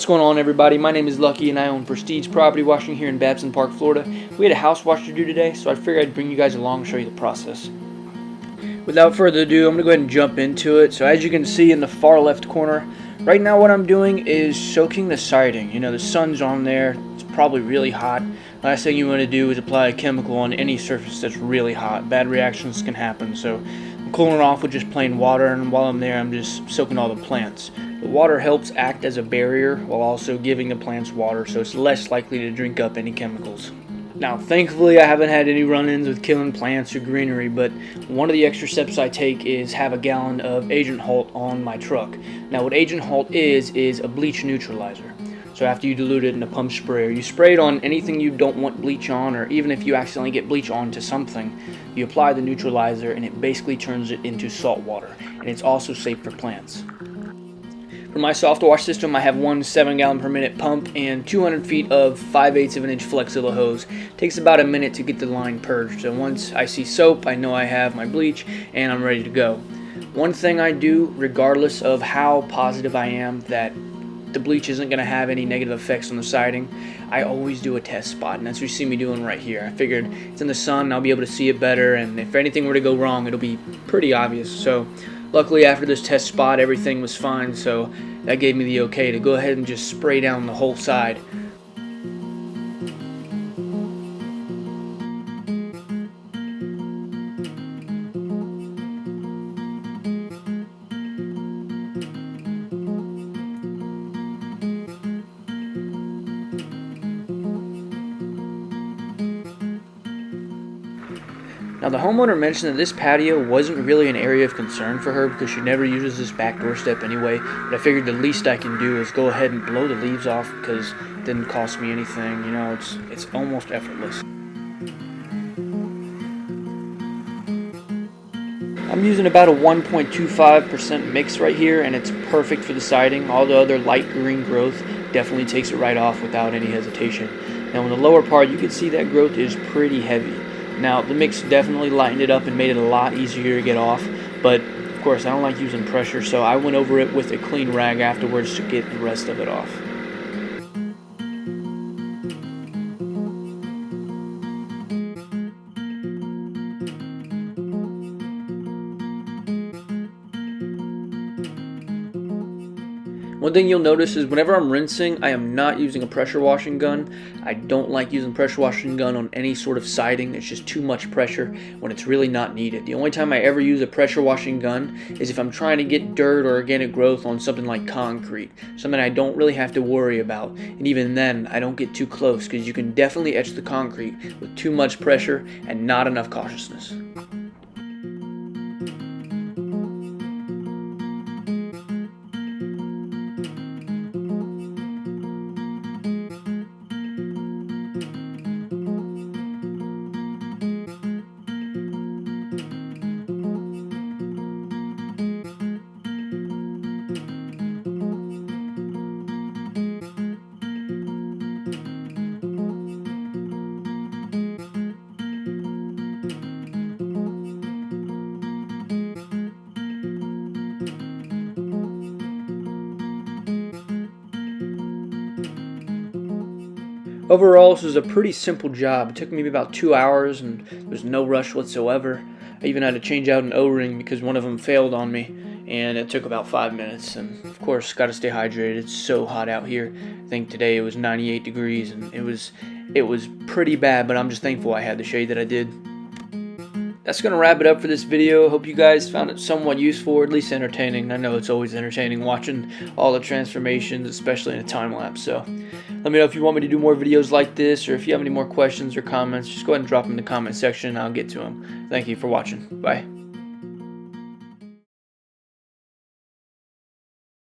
What's going on, everybody? My name is Lucky and I own Prestige Property Washing here in Babson Park, Florida. We had a house wash to do today, so I figured I'd bring you guys along and show you the process. Without further ado, I'm going to go ahead and jump into it. So as you can see in the far left corner, right now what I'm doing is soaking the siding. You know, the sun's on there, it's probably really hot. Last thing you want to do is apply a chemical on any surface that's really hot. Bad reactions can happen, so I'm cooling it off with just plain water, and while I'm there I'm just soaking all the plants. The water helps act as a barrier while also giving the plants water, so it's less likely to drink up any chemicals. Now, thankfully, I haven't had any run-ins with killing plants or greenery, but one of the extra steps I take is have a gallon of Agent Halt on my truck. Now, what Agent Halt is a bleach neutralizer. So after you dilute it in a pump sprayer, you spray it on anything you don't want bleach on, or even if you accidentally get bleach onto something, you apply the neutralizer and it basically turns it into salt water, and it's also safe for plants. For my Softwash system, I have one 7-gallon per minute pump and 200 feet of 5/8 of an inch Flexilla hose. It takes about a minute to get the line purged. So once I see soap, I know I have my bleach and I'm ready to go. One thing I do, regardless of how positive I am that the bleach isn't going to have any negative effects on the siding, I always do a test spot, and that's what you see me doing right here. I figured it's in the sun, I'll be able to see it better, and if anything were to go wrong, it'll be pretty obvious. So luckily, after this test spot, everything was fine, so that gave me the okay to go ahead and just spray down the whole side. Now, the homeowner mentioned that this patio wasn't really an area of concern for her because she never uses this back doorstep anyway, but I figured the least I can do is go ahead and blow the leaves off because it didn't cost me anything. You know, it's almost effortless. I'm using about a 1.25% mix right here, and it's perfect for the siding. All the other light green growth definitely takes it right off without any hesitation. Now, in the lower part, you can see that growth is pretty heavy. Now, the mix definitely lightened it up and made it a lot easier to get off, but of course I don't like using pressure, so I went over it with a clean rag afterwards to get the rest of it off. One thing you'll notice is whenever I'm rinsing, I am not using a pressure washing gun. I don't like using pressure washing gun on any sort of siding. It's just too much pressure when it's really not needed. The only time I ever use a pressure washing gun is if I'm trying to get dirt or organic growth on something like concrete, something I don't really have to worry about. And even then, I don't get too close because you can definitely etch the concrete with too much pressure and not enough cautiousness. Overall, this was a pretty simple job. It took me about 2 hours and there was no rush whatsoever. I even had to change out an O-ring because one of them failed on me, and it took about 5 minutes. And of course, got to stay hydrated. It's so hot out here. I think today it was 98 degrees and it was pretty bad, but I'm just thankful I had the shade that I did. That's going to wrap it up for this video. Hope you guys found it somewhat useful, or at least entertaining. I know it's always entertaining watching all the transformations, especially in a time lapse. So let me know if you want me to do more videos like this, or if you have any more questions or comments, just go ahead and drop them in the comment section and I'll get to them. Thank you for watching. Bye.